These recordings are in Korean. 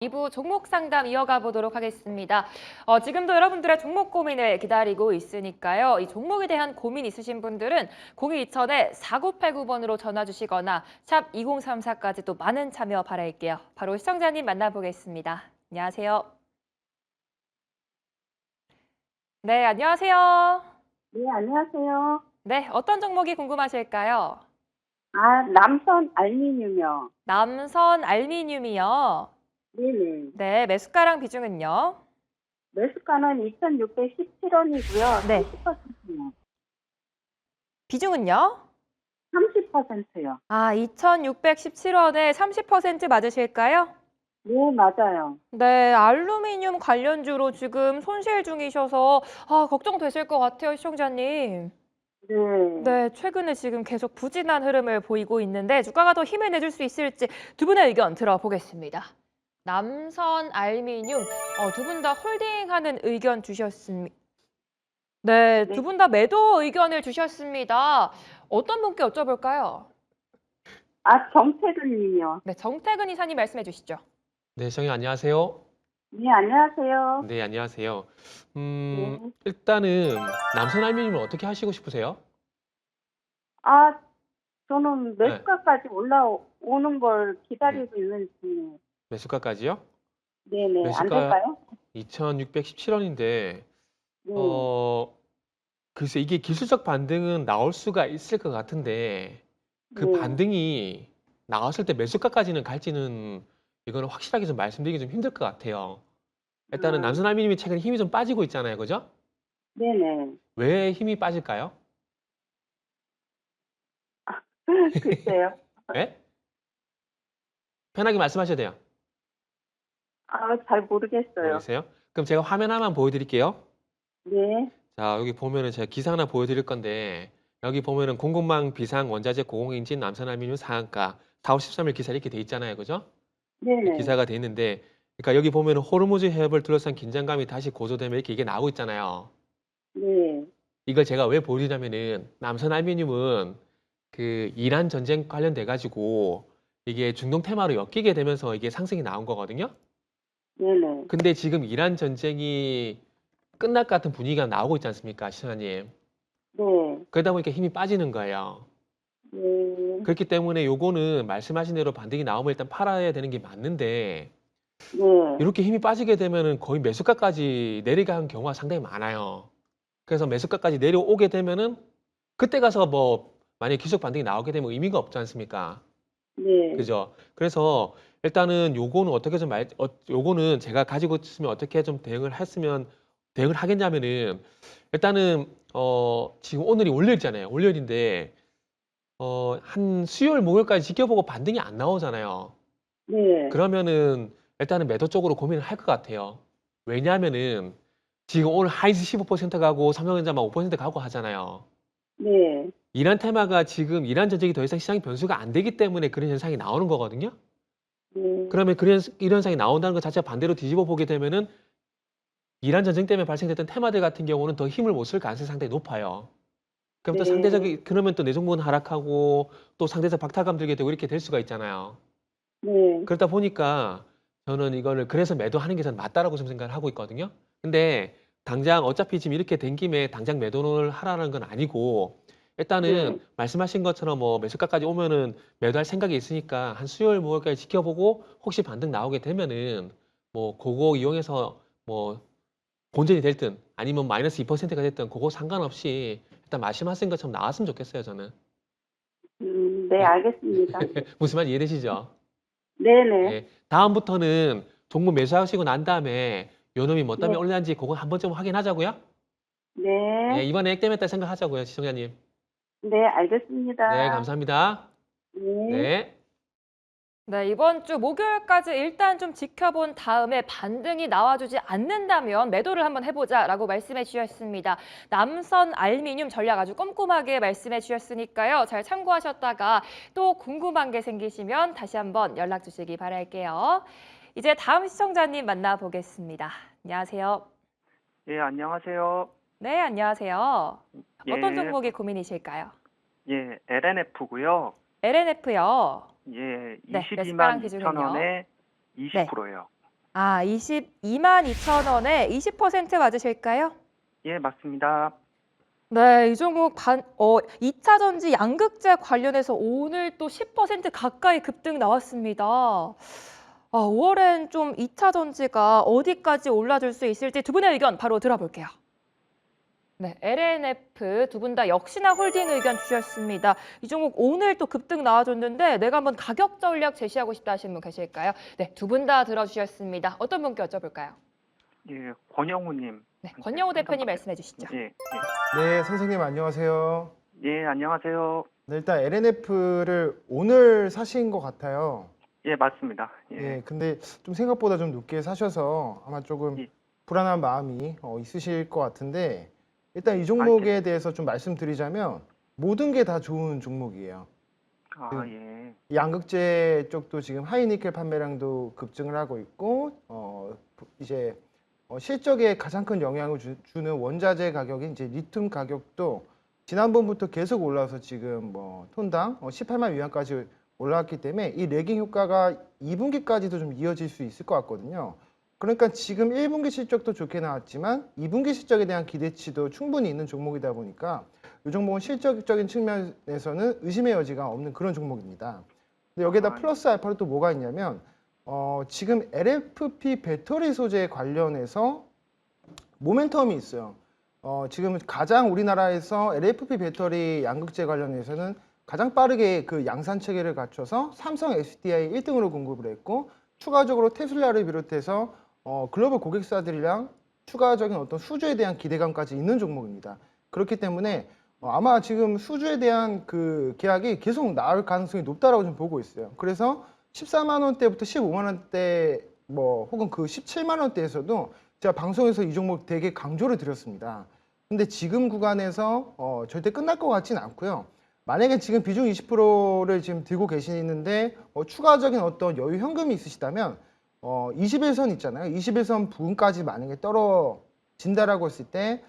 2부 종목 상담 이어가 보도록 하겠습니다. 지금도 여러분들의 종목 고민을 기다리고 있으니까요. 이 종목에 대한 고민 있으신 분들은 0220-4989번으로 전화 주시거나 샵 2034까지 또 많은 참여 바랄게요. 바로 시청자님 만나보겠습니다. 안녕하세요. 네, 안녕하세요. 네, 안녕하세요. 네, 어떤 종목이 궁금하실까요? 남선 알미늄이요. 남선 알미늄이요. 네네. 네, 매수가랑 비중은요? 매수가는 2,617원이고요. 네. 30%요. 비중은요? 30%요. 2,617원에 30% 맞으실까요? 네, 맞아요. 네, 알루미늄 관련주로 지금 손실 중이셔서 걱정되실 것 같아요, 시청자님. 네. 네, 최근에 지금 계속 부진한 흐름을 보이고 있는데 주가가 더 힘을 내줄 수 있을지 두 분의 의견 들어보겠습니다. 남선 알미늄, 두 분 다 홀딩하는 의견 주셨습니다. 네, 네. 두 분 다 매도 의견을 주셨습니다. 어떤 분께 여쭤볼까요? 정태근 님이요. 네, 정태근 이사님 말씀해 주시죠. 네, 시청자 안녕하세요. 네, 안녕하세요. 네, 안녕하세요. 네. 일단은 남선 알루미늄을 어떻게 하시고 싶으세요? 저는 네. 매수가까지 올라오는 걸 기다리고 있는 중이에요. 매수가까지요? 네네. 안 매수가 될까요? 2,617원인데, 네. 글쎄 이게 기술적 반등은 나올 수가 있을 것 같은데, 그 네. 반등이 나왔을 때 매수가까지는 갈지는 이거는 확실하게 좀 말씀드리기 좀 힘들 것 같아요. 일단은 남선 알루미늄이 최근에 힘이 좀 빠지고 있잖아요, 그죠? 네네. 왜 힘이 빠질까요? 글쎄요. 네? 편하게 말씀하셔야 돼요. 잘 모르겠어요. 모르겠어요? 그럼 제가 화면 하나만 보여드릴게요. 네. 자, 여기 보면은 제가 기사 하나 보여드릴 건데, 여기 보면은 공급망 비상 원자재 고공행진 남선 알루미늄 상한가 4월 13일 기사 이렇게 돼 있잖아요, 그죠? 네네. 기사가 돼 있는데, 그러니까 여기 보면은 호르무즈 해협을 둘러싼 긴장감이 다시 고조되면 이렇게 이게 나오고 있잖아요. 네. 이걸 제가 왜 보여드리냐면은 남선 알루미늄은 그 이란 전쟁 관련돼 가지고 이게 중동 테마로 엮이게 되면서 이게 상승이 나온 거거든요. 네네. 근데 지금 이란 전쟁이 끝날 것 같은 분위기가 나오고 있지 않습니까, 시청자님? 네. 그러다 보니까 힘이 빠지는 거예요. 네. 그렇기 때문에 요거는 말씀하신 대로 반등이 나오면 일단 팔아야 되는 게 맞는데, 네. 이렇게 힘이 빠지게 되면은 거의 매수가까지 내려가는 경우가 상당히 많아요. 그래서 매수가까지 내려오게 되면은 그때 가서 뭐 만약에 기술적 반등이 나오게 되면 의미가 없지 않습니까? 네. 그죠? 그래서 일단은 요거는 어떻게 좀 요거는 제가 가지고 있으면 어떻게 좀 대응을 하겠냐면은 일단은 지금 오늘이 월요일이잖아요. 월요일인데 한 수요일 목요일까지 지켜보고 반등이 안 나오잖아요. 네. 그러면은 일단은 매도 쪽으로 고민을 할 것 같아요. 왜냐하면은 지금 오늘 하이스 15% 가고 삼성전자만 5% 가고 하잖아요. 네. 이란 테마가 지금 이란 전쟁이 더 이상 시장이 변수가 안 되기 때문에 그런 현상이 나오는 거거든요. 네. 그러면 이런 현상이 나온다는 것 자체가 반대로 뒤집어 보게 되면은 이란 전쟁 때문에 발생됐던 테마들 같은 경우는 더 힘을 못 쓸 가능성이 상당히 높아요. 그럼 또 네. 그러면 또 내종목은 하락하고 또 상대적 박탈감 들게 되고 이렇게 될 수가 있잖아요. 네. 그러다 보니까 저는 이거를 그래서 매도하는 게 저는 맞다라고 좀 생각을 하고 있거든요. 근데 당장 어차피 지금 이렇게 된 김에 당장 매도를 하라는 건 아니고 일단은 네. 말씀하신 것처럼 뭐 매수가까지 오면은 매도할 생각이 있으니까 한 수요일 목요일까지 지켜보고 혹시 반등 나오게 되면은 뭐 그거 이용해서 뭐 본전이 됐든 아니면 마이너스 2%가 됐든 그거 상관없이 일단 말씀하신 것처럼 나왔으면 좋겠어요, 저는. 네, 알겠습니다. 무슨 말 이해되시죠? 네네. 예. 다음부터는 종목 매수하시고 난 다음에 요놈이 뭐 때문에 네. 올랐는지 그거 한 번쯤 확인하자고요. 예, 네. 이번에 액땜했다 생각하자고요, 시청자님. 네, 네, 알겠습니다. 감사합니다. 네. 네. 네, 이번 주 목요일까지 일단 좀 지켜본 다음에 반등이 나와주지 않는다면 매도를 한번 해보자라고 말씀해 주셨습니다. 남선 알미늄 전략 아주 꼼꼼하게 말씀해 주셨으니까요. 잘 참고하셨다가 또 궁금한 게 생기시면 다시 한번 연락 주시기 바랄게요. 이제 다음 시청자님 만나보겠습니다. 안녕하세요. 예, 안녕하세요. 네, 안녕하세요. 어떤 예, 종목이 고민이실까요? 예, LNF고요. LNF요. 예, 네, 매수가랑 22만 2천 비중은요? 원에 네. 20%예요. 아, 22만 2천 원에 20% 맞으실까요? 예, 맞습니다. 네, 이 종목 2차 전지 양극재 관련해서 오늘 또 10% 가까이 급등 나왔습니다. 5월엔 좀 2차 전지가 어디까지 올라줄 수 있을지 두 분의 의견 바로 들어볼게요. 네, LNF 두 분 다 역시나 홀딩 의견 주셨습니다. 이 종목 오늘 또 급등 나와줬는데 내가 한번 가격 전략 제시하고 싶다 하시는 분 계실까요? 네, 두 분 다 들어주셨습니다. 어떤 분께 여쭤볼까요? 예, 권영우님. 네, 권영우 대표님 말씀해 주시죠. 예, 네, 선생님 안녕하세요. 예, 안녕하세요. 네, 일단 LNF를 오늘 사신 것 같아요. 예, 맞습니다. 예, 근데 좀 생각보다 좀 늦게 사셔서 아마 조금 예. 불안한 마음이 있으실 것 같은데 일단 이 종목에 대해서 좀 말씀드리자면 모든 게 다 좋은 종목이에요. 아, 예. 이 양극재 쪽도 지금 하이니켈 판매량도 급증을 하고 있고 이제 실적에 가장 큰 영향을 주는 원자재 가격인 이제 리튬 가격도 지난번부터 계속 올라서 지금 뭐 톤당 18만 위안까지 올라왔기 때문에 이 레깅 효과가 2분기까지도 좀 이어질 수 있을 것 같거든요. 그러니까 지금 1분기 실적도 좋게 나왔지만 2분기 실적에 대한 기대치도 충분히 있는 종목이다 보니까 이 종목은 실적적인 측면에서는 의심의 여지가 없는 그런 종목입니다. 근데 여기에다 플러스 알파로 또 뭐가 있냐면 지금 LFP 배터리 소재 관련해서 모멘텀이 있어요. 지금 가장 우리나라에서 LFP 배터리 양극재 관련해서는 가장 빠르게 그 양산 체계를 갖춰서 삼성 SDI 1등으로 공급을 했고 추가적으로 테슬라를 비롯해서 글로벌 고객사들이랑 추가적인 어떤 수주에 대한 기대감까지 있는 종목입니다. 그렇기 때문에 아마 지금 수주에 대한 그 계약이 계속 나올 가능성이 높다라고 좀 보고 있어요. 그래서 14만 원대부터 15만 원대 뭐 혹은 그 17만 원대에서도 제가 방송에서 이 종목 되게 강조를 드렸습니다. 근데 지금 구간에서 절대 끝날 것 같진 않고요. 만약에 지금 비중 20%를 지금 들고 계시는데 추가적인 어떤 여유 현금이 있으시다면 21선 있잖아요. 21선 부근까지 만약에 떨어진다라고 했을 때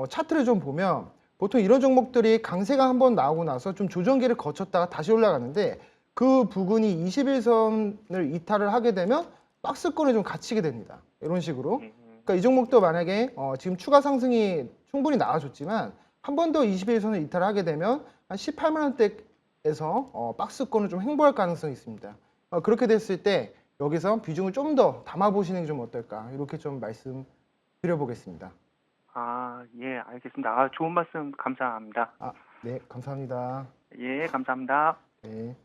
차트를 좀 보면 보통 이런 종목들이 강세가 한번 나오고 나서 좀 조정기를 거쳤다가 다시 올라가는데 그 부근이 21선을 이탈을 하게 되면 박스권에 좀 갇히게 됩니다. 이런 식으로. 그러니까 이 종목도 만약에 지금 추가 상승이 충분히 나와줬지만 한 번 더 21선을 이탈을 하게 되면 한 18만 원대에서 박스권을 좀 횡보할 가능성이 있습니다. 그렇게 됐을 때 여기서 비중을 좀 더 담아보시는 게 좀 어떨까 이렇게 좀 말씀드려보겠습니다. 아, 예, 알겠습니다. 아, 좋은 말씀 감사합니다. 네, 감사합니다. 예, 감사합니다. 네.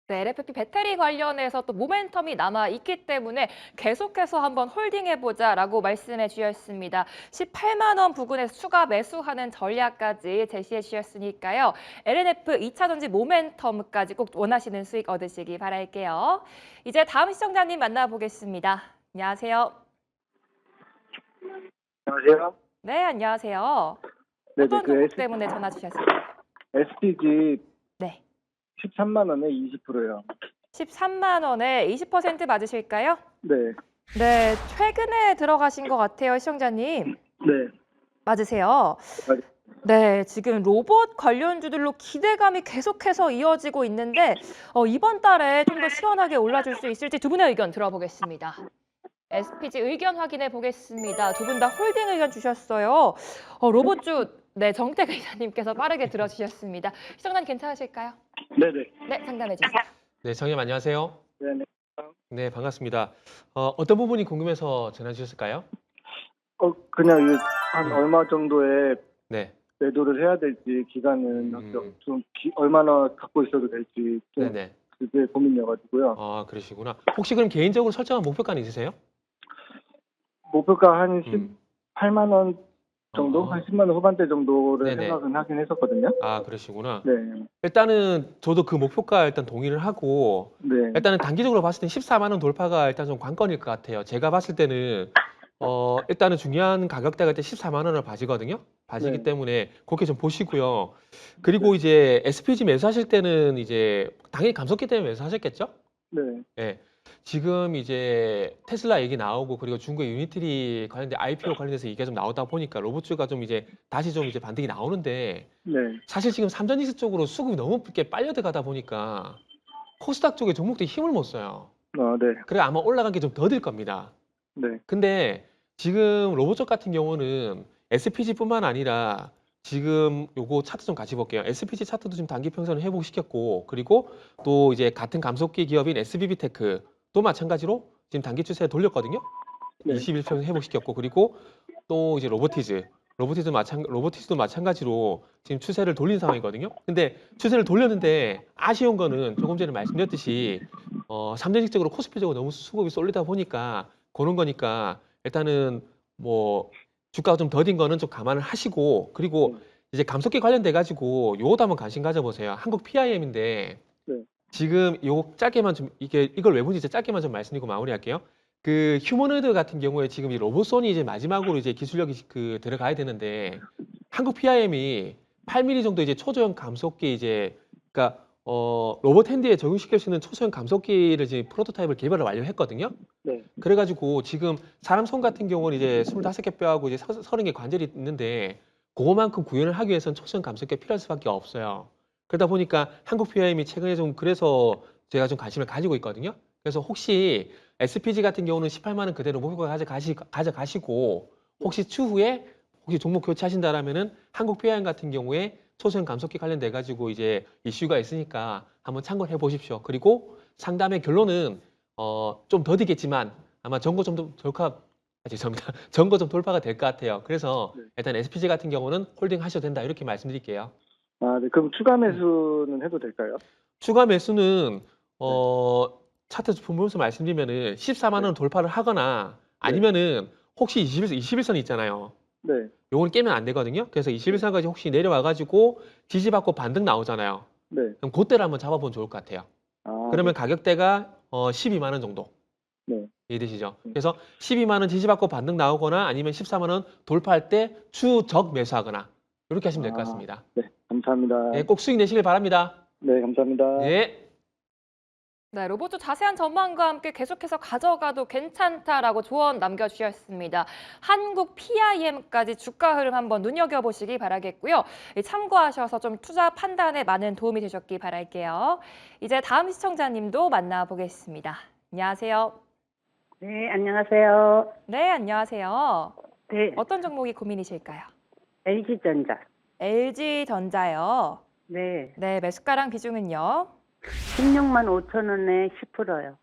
네, LFP 배터리 관련해서 또 모멘텀이 남아 있기 때문에 계속해서 한번 홀딩해보자라고 말씀해 주셨습니다. 18만 원 부근에서 추가 매수하는 전략까지 제시해 주셨으니까요. LNF 2차 전지 모멘텀까지 꼭 원하시는 수익 얻으시기 바랄게요. 이제 다음 시청자님 만나보겠습니다. 안녕하세요. 안녕하세요. 네, 안녕하세요. 네네, 어떤 그 종목 때문에 전화 주셨어요? SPG 네, 13만 원에 20%요. 13만 원에 20% 맞으실까요? 네, 네, 최근에 들어가신 것 같아요, 시청자님. 네. 맞으세요? 네, 지금 로봇 관련주들로 기대감이 계속해서 이어지고 있는데 이번 달에 좀 더 시원하게 올라줄 수 있을지 두 분의 의견 들어보겠습니다. SPG 의견 확인해 보겠습니다. 두 분 다 홀딩 의견 주셨어요. 로봇주 네, 정택 의사님께서 빠르게 들어주셨습니다. 시청자님 괜찮으실까요? 네네. 네, 상담해 주세요. 네, 정님 안녕하세요. 네네. 네, 반갑습니다. 어떤 부분이 궁금해서 전화 주셨을까요? 그냥 한 얼마 정도의 네, 매도를 해야 될지 기간은 얼마나 갖고 있어도 될지 좀 네네. 그게 고민이어가지고요. 아, 그러시구나. 혹시 그럼 개인적으로 설정한 목표가는 있으세요? 목표가 한 음. 18만 원 정도, 한 10만 원 후반대 정도를 네네. 생각은 하긴 했었거든요. 아, 그러시구나. 네, 일단은 저도 그 목표가 일단 동의를 하고 네, 일단은 단기적으로 봤을 때 14만 원 돌파가 일단 좀 관건일 것 같아요. 제가 봤을 때는 일단은 중요한 가격대가 일단 14만 원을 봐지거든요. 봐지기 네. 때문에 그렇게 좀 보시고요. 그리고 이제 SPG 매수하실 때는 이제 당연히 감속기 때문에 매수하셨겠죠? 네, 예. 지금 이제 테슬라 얘기 나오고 그리고 중국의 유니트리 관련된 IPO 관련해서 얘기가 좀 나오다 보니까 로봇주가 좀 이제 다시 좀 이제 반등이 나오는데 네, 사실 지금 삼전지수 쪽으로 수급이 너무 이렇게 빨려 들어가다 보니까 코스닥 쪽에 종목들이 힘을 못 써요. 네. 그래 아마 올라간 게 좀 더딜 겁니다. 네. 근데 지금 로봇쪽 같은 경우는 SPG뿐만 아니라 지금 요거 차트 좀 같이 볼게요. SPG 차트도 지금 단기 평선을 회복시켰고, 그리고 또 이제 같은 감속기 기업인 SBB테크도 마찬가지로 지금 단기 추세에 돌렸거든요. 네. 21평선 회복시켰고, 그리고 또 이제 로보티즈도 마찬가지로 지금 추세를 돌린 상황이거든요. 근데 추세를 돌렸는데 아쉬운 거는 조금 전에 말씀드렸듯이 삼전식적으로 코스피 쪽으로 너무 수급이 쏠리다 보니까 그런 거니까 일단은 뭐 주가가 좀 더딘 거는 좀 감안을 하시고, 그리고 이제 감속기 관련돼 가지고 요것도 한번 관심 가져보세요. 한국 PIM인데 네. 지금 요 짧게만 좀 이걸 왜 보는지 진짜 짧게만 좀 말씀드리고 마무리할게요. 그 휴머노이드 같은 경우에 지금 이 로봇손이 이제 마지막으로 이제 기술력이 그 들어가야 되는데 한국 PIM이 8mm 정도 이제 초저형 감속기 이제 그러니까 로봇 핸드에 적용시킬 수 있는 초소형 감속기를 이제 프로토타입을 개발을 완료했거든요. 네. 그래가지고 지금 사람 손 같은 경우는 이제 25개 뼈하고 이제 30개 관절이 있는데 그거만큼 구현을 하기 위해서는 초소형 감속기가 필요할 수밖에 없어요. 그러다 보니까 한국 PIM이 최근에 좀 그래서 제가 좀 관심을 가지고 있거든요. 그래서 혹시 SPG 같은 경우는 18만 원 그대로 목표 가져가시고 혹시 추후에 혹시 종목 교체하신다라면은 한국 PIM 같은 경우에 초소형 감속기 관련돼 가지고 이제 이슈가 있으니까 한번 참고를 해 보십시오. 그리고 상담의 결론은 좀 더디겠지만 아마 전고 좀 죄송합니다. 전고 좀 돌파가 될 것 같아요. 그래서 네. 일단 SPG 같은 경우는 홀딩 하셔도 된다 이렇게 말씀드릴게요. 네. 그럼 추가 매수는 해도 될까요? 추가 매수는 차트 보면서 말씀드리면은 14만 원 돌파를 하거나 아니면은 혹시 21선 있잖아요. 네. 요걸 깨면 안 되거든요. 그래서 21선까지 혹시 내려와 가지고 지지받고 반등 나오잖아요. 네. 그럼 그때를 한번 잡아보면 좋을 것 같아요. 그러면 가격대가 12만 원 정도. 네. 이해되시죠? 그래서 12만 원 지지받고 반등 나오거나 아니면 14만 원 돌파할 때 추적 매수하거나 이렇게 하시면 될 것 같습니다. 네. 감사합니다. 네, 꼭 수익 내시길 바랍니다. 네, 감사합니다. 네. 네, 로봇주 자세한 전망과 함께 계속해서 가져가도 괜찮다라고 조언 남겨주셨습니다. 한국 PIM까지 주가 흐름 한번 눈여겨보시기 바라겠고요. 참고하셔서 좀 투자 판단에 많은 도움이 되셨기 바랄게요. 이제 다음 시청자님도 만나보겠습니다. 안녕하세요. 네, 안녕하세요. 네, 안녕하세요. 네, 어떤 종목이 고민이실까요? LG전자. LG전자요. 네, 네, 매수가랑 비중은요? 16만 5천 원에 10%요.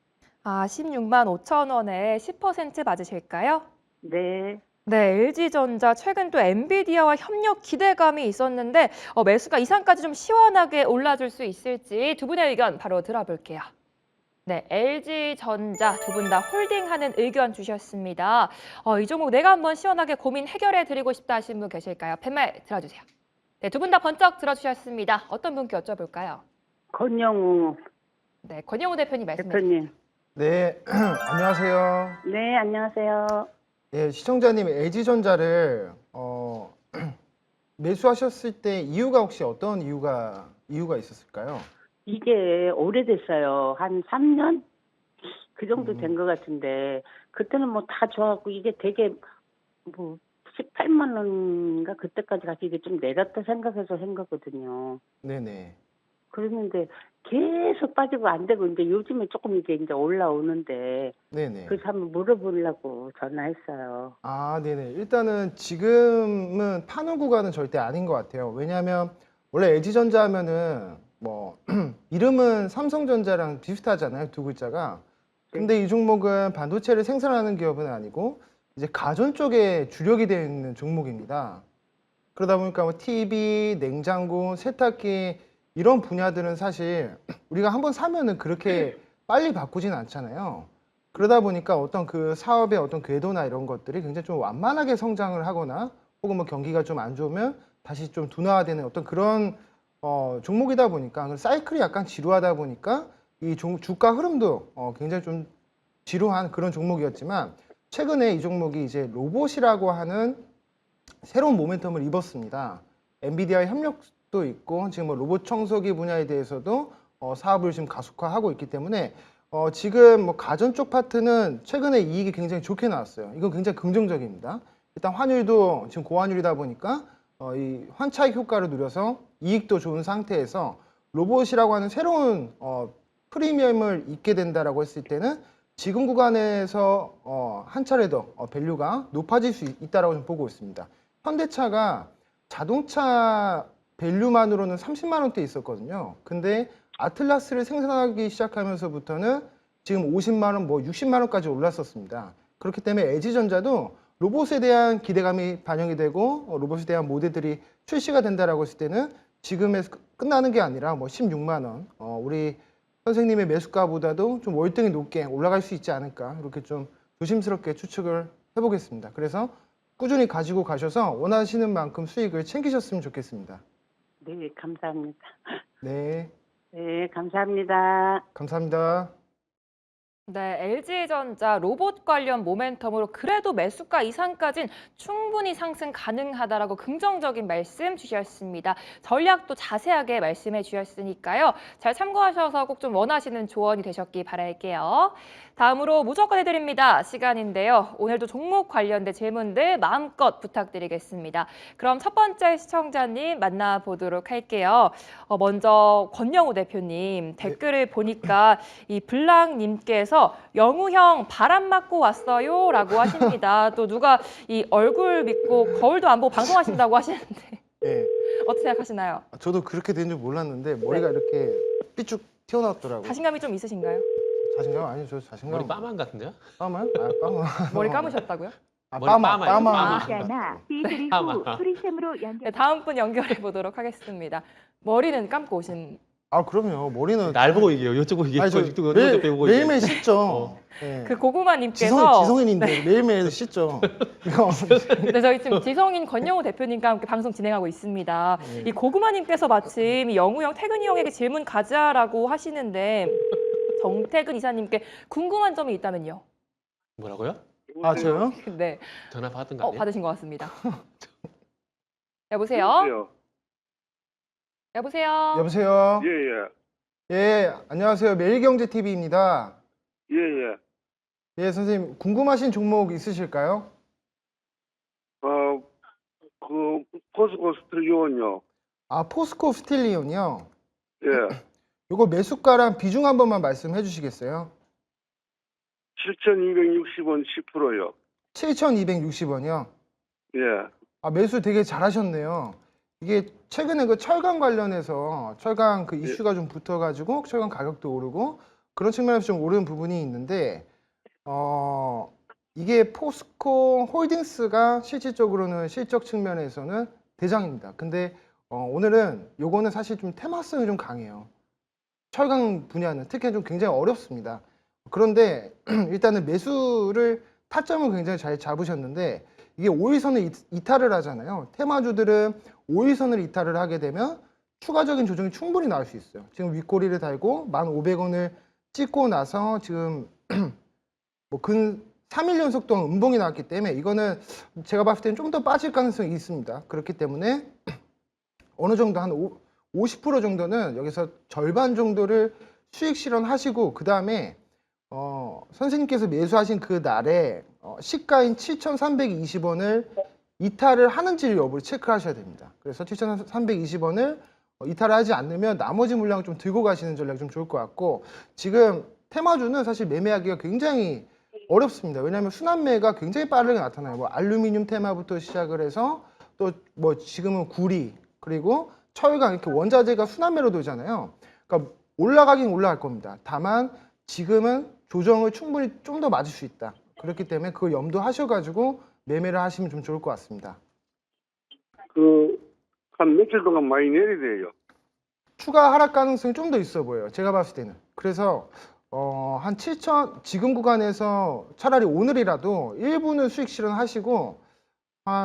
16만 5천 원에 10% 맞으실까요? 네, 네, LG전자 최근 또 엔비디아와 협력 기대감이 있었는데 매수가 이상까지 좀 시원하게 올라줄 수 있을지 두 분의 의견 바로 들어볼게요. 네, LG전자 두 분 다 홀딩하는 의견 주셨습니다. 이 종목 내가 한번 시원하게 고민 해결해 드리고 싶다 하신 분 계실까요? 팻말 들어주세요. 네, 두 분 다 번쩍 들어주셨습니다. 어떤 분께 여쭤볼까요? 권영우 네, 권영우 대표님 말씀해 주세요. 대표님. 네, 안녕하세요. 네, 안녕하세요. 예, 시청자님 LG전자를 매수하셨을 때 이유가 혹시 어떤 이유가 있었을까요? 이게 오래됐어요. 한 3년? 그 정도 된 것 같은데, 그때는 뭐 다 좋았고, 이게 되게 뭐 18만 원인가 그때까지 가서 이게 좀 내렸다 생각해서 한 거거든요. 네네. 그랬는데 계속 빠지고 안 되고, 이제 요즘에 조금 이제 올라오는데, 네네. 그래서 한번 물어보려고 전화했어요. 네네. 일단은 지금은 파는 구간은 절대 아닌 것 같아요. 왜냐하면 원래 LG전자 하면은 뭐 이름은 삼성전자랑 비슷하잖아요, 두 글자가. 근데 이 종목은 반도체를 생산하는 기업은 아니고 이제 가전 쪽에 주력이 되어 있는 종목입니다. 그러다 보니까 뭐 TV, 냉장고, 세탁기 이런 분야들은 사실 우리가 한번 사면은 그렇게 빨리 바꾸진 않잖아요. 그러다 보니까 어떤 그 사업의 어떤 궤도나 이런 것들이 굉장히 좀 완만하게 성장을 하거나 혹은 뭐 경기가 좀 안 좋으면 다시 좀 둔화되는 어떤 그런 종목이다 보니까 사이클이 약간 지루하다 보니까 이 주가 흐름도 굉장히 좀 지루한 그런 종목이었지만 최근에 이 종목이 이제 로봇이라고 하는 새로운 모멘텀을 입었습니다. 엔비디아의 협력도 있고 지금 뭐 로봇 청소기 분야에 대해서도 사업을 지금 가속화하고 있기 때문에 지금 뭐 가전 쪽 파트는 최근에 이익이 굉장히 좋게 나왔어요. 이건 굉장히 긍정적입니다. 일단 환율도 지금 고환율이다 보니까 이 환차익 효과를 누려서 이익도 좋은 상태에서 로봇이라고 하는 새로운 프리미엄을 잊게 된다라고 했을 때는 지금 구간에서 한 차례 더 밸류가 높아질 수 있다라고 좀 보고 있습니다. 현대차가 자동차 밸류만으로는 30만 원대 있었거든요. 근데 아틀라스를 생산하기 시작하면서부터는 지금 50만 원, 뭐 60만 원까지 올랐었습니다. 그렇기 때문에 LG전자도 로봇에 대한 기대감이 반영이 되고 로봇에 대한 모델들이 출시가 된다라고 했을 때는 지금에서 끝나는 게 아니라 뭐 16만 원, 우리 선생님의 매수가보다도 좀 월등히 높게 올라갈 수 있지 않을까 이렇게 좀 조심스럽게 추측을 해보겠습니다. 그래서 꾸준히 가지고 가셔서 원하시는 만큼 수익을 챙기셨으면 좋겠습니다. 네, 감사합니다. 네, 네, 감사합니다. 감사합니다. 네, LG전자 로봇 관련 모멘텀으로 그래도 매수가 이상까진 충분히 상승 가능하다라고 긍정적인 말씀 주셨습니다. 전략도 자세하게 말씀해 주셨으니까요. 잘 참고하셔서 꼭 좀 원하시는 조언이 되셨기 바랄게요. 다음으로 무조건 해드립니다. 시간인데요. 오늘도 종목 관련된 질문들 마음껏 부탁드리겠습니다. 그럼 첫 번째 시청자님 만나보도록 할게요. 먼저 권영우 대표님 댓글을 보니까 이 블랑님께서 영우형 바람 맞고 왔어요 라고 하십니다. 또 누가 이 얼굴 믿고 거울도 안 보고 방송하신다고 하시는데 예, 어떻게 생각하시나요? 저도 그렇게 된 줄 몰랐는데 머리가 이렇게 삐쭉 튀어나왔더라고요. 자신감이 좀 있으신가요? 자신감 아니요, 저 자신감. 머리 빠만 같은데요? 빠만? 아, 빠만. 머리 감으셨다고요? 아, 머리 빠만, 빠마요, 빠만. 빠마. 있잖아. 삐그리고 빠마. 프리샘으로 연결. 네, 다음 분 연결해 보도록 하겠습니다. 머리는 감고 오신 아, 그럼요. 머리는 날 보고 얘기해요. 이쪽으로 얘기해요. 아니, 저 이쪽으로 매일, 매일매일 씻죠. 어. 예. 그 고구마님께서 지성인인데 매일매일 씻죠. 이거 네, 저희 지금 지성인 권영우 대표님과 함께 방송 진행하고 있습니다. 네. 이 고구마님께서 마침 이 영우형, 태근이 형에게 질문 가자라고 하시는데 정태근 이사님께 궁금한 점이 있다면요? 뭐라고요? 아, 저요? 네, 전화 받은 거 아니에요? 받으신 것 같습니다. 여보세요? 여보세요? 여보세요? 예, 예. 예, 안녕하세요. 매일경제TV입니다. 예, 예. 예, 선생님, 궁금하신 종목 있으실까요? 포스코 스트리온요. 아, 포스코 스틸리온이요? 예. 요거 매수가랑 비중 한 번만 말씀해 주시겠어요? 7,260원 10%요. 7,260원이요? 예. 아, 매수 되게 잘하셨네요. 이게 최근에 그 철강 관련해서 철강 그 이슈가 좀 붙어가지고 철강 가격도 오르고 그런 측면에서 좀 오른 부분이 있는데, 이게 포스코 홀딩스가 실질적으로는 실적 측면에서는 대장입니다. 근데 오늘은 요거는 사실 좀 테마성이 좀 강해요. 철강 분야는 특히 좀 굉장히 어렵습니다. 그런데 일단은 매수를 타점을 굉장히 잘 잡으셨는데 이게 5일선을 이탈을 하잖아요. 테마주들은 5일선을 이탈을 하게 되면 추가적인 조정이 충분히 나올 수 있어요. 지금 윗꼬리를 달고 1,500원을 찍고 나서 지금 뭐 근 3일 연속 동안 음봉이 나왔기 때문에 이거는 제가 봤을 때는 좀 더 빠질 가능성이 있습니다. 그렇기 때문에 어느 정도 한 50% 정도는 여기서 절반 정도를 수익 실현하시고 그 다음에 선생님께서 매수하신 그 날에 시가인 7,320원을 이탈을 하는지 여부를 체크하셔야 됩니다. 그래서 7,320원을 이탈을 하지 않으면 나머지 물량을 좀 들고 가시는 전략이 좀 좋을 것 같고 지금 테마주는 사실 매매하기가 굉장히 어렵습니다. 왜냐하면 순환매가 굉장히 빠르게 나타나요. 뭐 알루미늄 테마부터 시작을 해서 또 뭐 지금은 구리 그리고 철강 이렇게 원자재가 순환매로 돌잖아요. 그러니까 올라가긴 올라갈 겁니다. 다만 지금은 조정을 충분히 좀 더 맞을 수 있다. 그렇기 때문에 그걸 염두하셔가지고 매매를 하시면 좀 좋을 것 같습니다. 한 며칠 동안 많이 내리대요. 추가 하락 가능성이 좀 더 있어 보여요. 제가 봤을 때는. 그래서 한 7천 지금 구간에서 차라리 오늘이라도 일부는 수익 실현하시고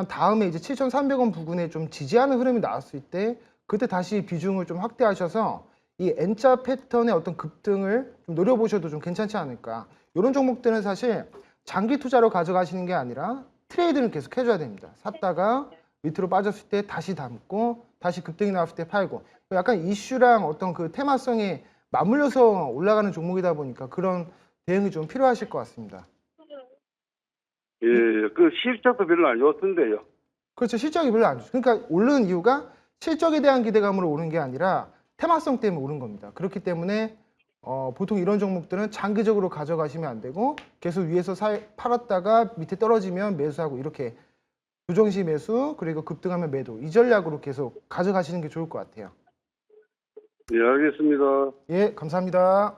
다음에 이제 7,300원 부근에 좀 지지하는 흐름이 나왔을 때 그때 다시 비중을 좀 확대하셔서 이 N자 패턴의 어떤 급등을 좀 노려보셔도 좀 괜찮지 않을까. 이런 종목들은 사실 장기 투자로 가져가시는 게 아니라 트레이드는 계속 해줘야 됩니다. 샀다가 밑으로 빠졌을 때 다시 담고 다시 급등이 나왔을 때 팔고 약간 이슈랑 어떤 그 테마성에 맞물려서 올라가는 종목이다 보니까 그런 대응이 좀 필요하실 것 같습니다. 예, 그 실적도 별로 안 좋던데요. 그렇죠. 실적이 별로 안 좋죠. 그러니까 오르는 이유가 실적에 대한 기대감으로 오른 게 아니라 테마성 때문에 오른 겁니다. 그렇기 때문에 보통 이런 종목들은 장기적으로 가져가시면 안 되고 계속 위에서 팔았다가 밑에 떨어지면 매수하고 이렇게 조정시 매수 그리고 급등하면 매도 이 전략으로 계속 가져가시는 게 좋을 것 같아요. 예, 알겠습니다. 예, 감사합니다.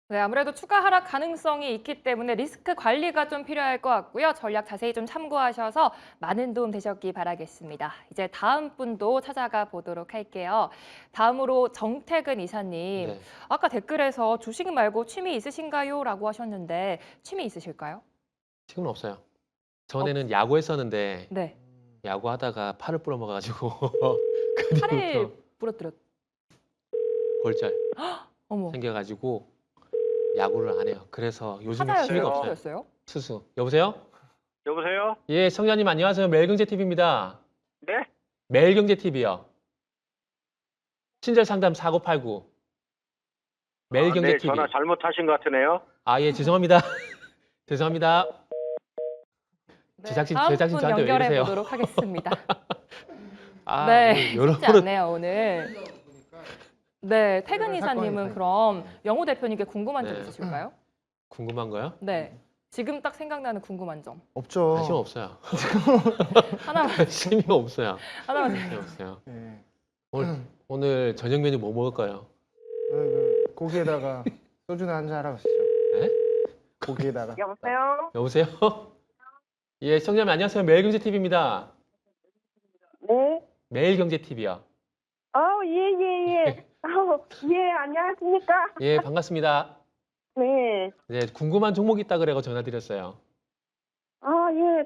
네, 아무래도 추가 하락 가능성이 있기 때문에 리스크 관리가 좀 필요할 것 같고요. 전략 자세히 좀 참고하셔서 많은 도움 되셨기 바라겠습니다. 이제 다음 분도 찾아가 보도록 할게요. 다음으로 정태근 이사님. 네. 아까 댓글에서 주식 말고 취미 있으신가요? 라고 하셨는데 취미 있으실까요? 지금은 없어요. 전에는 야구했었는데 네. 야구하다가 팔을 부러먹어가지고 팔을 그뒤부터 부러뜨렸. 골절 어머. 생겨가지고 야구를 안 해요. 그래서 요즘에 취미가 타자였어요? 없어요. 투수였어요? 수수. 여보세요? 여보세요? 예, 청자님 안녕하세요. 매일경제TV입니다. 네? 매일경제TV요. 친절 상담 4989. 매일경제TV. 네, 전화 잘못하신 것 같으네요. 아, 예, 죄송합니다. 죄송합니다. 네, 제작진 다음 분 저한테 왜 연결해 이러세요? 보도록 하겠습니다. 아, 네, 여러 쉽지 않네요, 오늘. 네, 태근 사건이 이사님은 다 그럼 영호 대표님께 궁금한 점 네. 있으실까요? 궁금한 거요? 네, 지금 딱 생각나는 궁금한 점. 없죠. 관심 없어요. 하나만, 관심이 없어요. 하나만. 관심이 없어요. 예. 오늘 저녁 메뉴 뭐 먹을까요? 고기에다가 소주나 한잔 하라고 하시죠. 네? 고기에다가. 여보세요? 여보세요? 예, 시청자님 안녕하세요. 매일경제TV입니다. 네. 매일경제TV요. 예. 예, 안녕하십니까? 예, 반갑습니다. 네. 네, 궁금한 종목 있다 그래서 전화드렸어요. 예,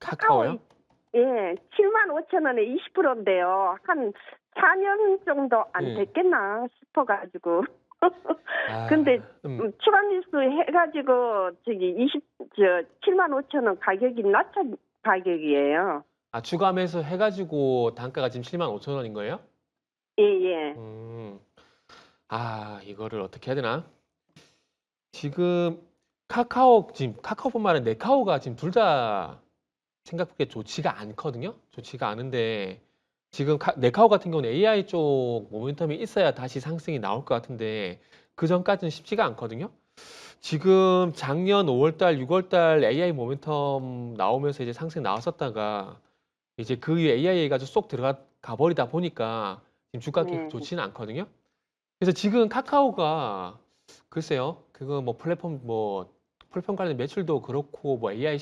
카카오요? 예, 75,000원에 20%인데요. 한 4년 정도 안 네. 됐겠나 싶어가지고. 아, 근데 음, 추가 뉴스 해가지고 75,000원 가격이 낮은 가격이에요. 아, 추가 매수 해가지고 단가가 지금 75,000원인 거예요? 예. 아, 이거를 어떻게 해야 되나? 지금 카카오뿐만 아니라 네카오가 지금 둘 다 생각보다 좋지가 않거든요. 좋지가 않은데 지금 네카오 같은 경우는 AI 쪽 모멘텀이 있어야 다시 상승이 나올 것 같은데 그 전까지는 쉽지가 않거든요. 지금 작년 5월달, 6월달 AI 모멘텀 나오면서 이제 상승 나왔었다가 이제 그 이후에 AI가 쏙 들어가 버리다 보니까 지금 주가 네. 좋지는 않거든요. 그래서 지금 카카오가 글쎄요, 그거 뭐 플랫폼 관련 매출도 그렇고 뭐 AI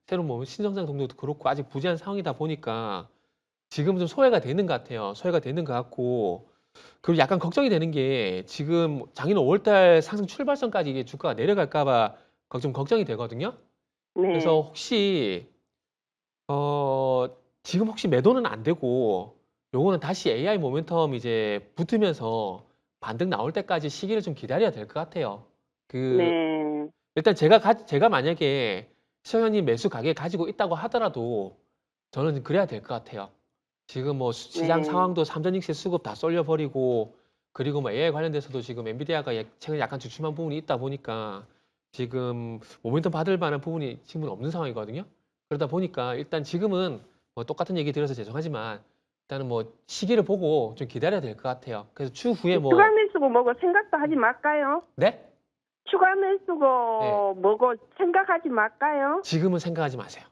새로운 뭐 신성장 동력도 그렇고 아직 부재한 상황이다 보니까 지금 좀 소외가 되는 것 같아요. 소외가 되는 것 같고 그리고 약간 걱정이 되는 게 지금 작년 5월달 상승 출발선까지 이게 주가가 내려갈까 봐 걱정이 되거든요. 네. 그래서 혹시 지금 혹시 매도는 안 되고 요거는 다시 AI 모멘텀 이제 붙으면서 반등 나올 때까지 시기를 좀 기다려야 될 것 같아요. 네. 일단 제가 만약에 시청자님 매수 가격에 가지고 있다고 하더라도 저는 그래야 될 것 같아요. 지금 뭐 시장 네. 상황도 삼전익세 수급 다 쏠려버리고 그리고 뭐 AI 관련돼서도 지금 엔비디아가 최근에 약간 주춤한 부분이 있다 보니까 지금 모멘텀 받을 만한 부분이 지금은 없는 상황이거든요. 그러다 보니까 일단 지금은 뭐 똑같은 얘기 드려서 죄송하지만 일단은 뭐 시기를 보고 좀 기다려야 될 것 같아요. 그래서 추후에 뭐 추가 매수고 뭐고 생각도 하지 말까요? 네? 추가 매수고 뭐고 생각하지 말까요? 지금은 생각하지 마세요.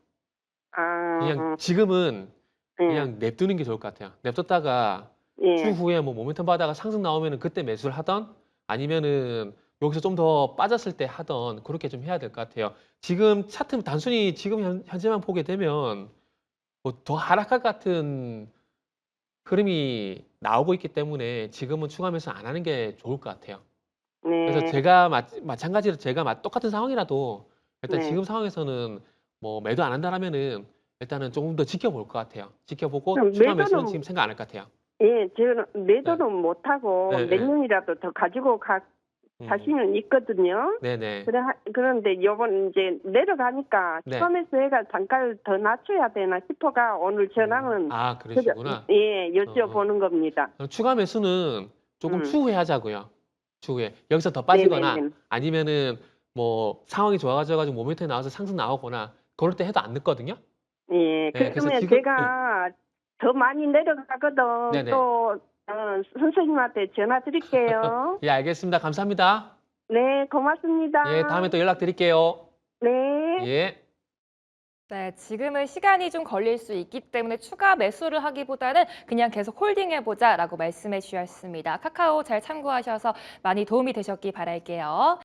아, 그냥 지금은 예. 그냥 냅두는 게 좋을 것 같아요. 냅뒀다가 예. 추후에 뭐 모멘텀 받다가 상승 나오면은 그때 매수를 하던 아니면은 여기서 좀 더 빠졌을 때 하던 그렇게 좀 해야 될 것 같아요. 지금 차트 단순히 지금 현재만 보게 되면 뭐 더 하락할 것 같은 흐름이 나오고 있기 때문에 지금은 추가 매수 안 하는 게 좋을 것 같아요. 네. 그래서 제가 마찬가지로 제가 똑같은 상황이라도 일단 네. 지금 상황에서는 뭐 매도 안 한다라면은 일단은 조금 더 지켜볼 것 같아요. 지켜보고 그럼 추가 매수는 매도는- 지금 생각 안 할 것 같아요. 예, 저는 매도는 못하고 네, 몇 네. 년이라도 더 가지고 자신은 있거든요. 네네. 그런데 요번 이제 내려가니까 네. 추가 매수해가 단가를 더 낮춰야 되나 싶어가 오늘 전화는 아, 그러시구나. 예, 여쭤보는 겁니다. 그럼 추가 매수는 조금 음. 추후에 하자고요. 추후에. 여기서 더 빠지거나 네네네. 아니면은 뭐 상황이 좋아져가지고 모멘텀이 나와서 상승 나오거나 그럴 때 해도 안 늦거든요. 예, 네, 그래서 그러면 지금- 제가 더 많이 내려가거든 네네. 또 선생님한테 전화 드릴게요. 예, 알겠습니다. 감사합니다. 네, 고맙습니다. 예, 다음에 또 연락드릴게요. 네. 예. 네, 지금은 시간이 좀 걸릴 수 있기 때문에 추가 매수를 하기보다는 그냥 계속 홀딩해보자라고 말씀해 주셨습니다. 카카오 잘 참고하셔서 많이 도움이 되셨기 바랄게요.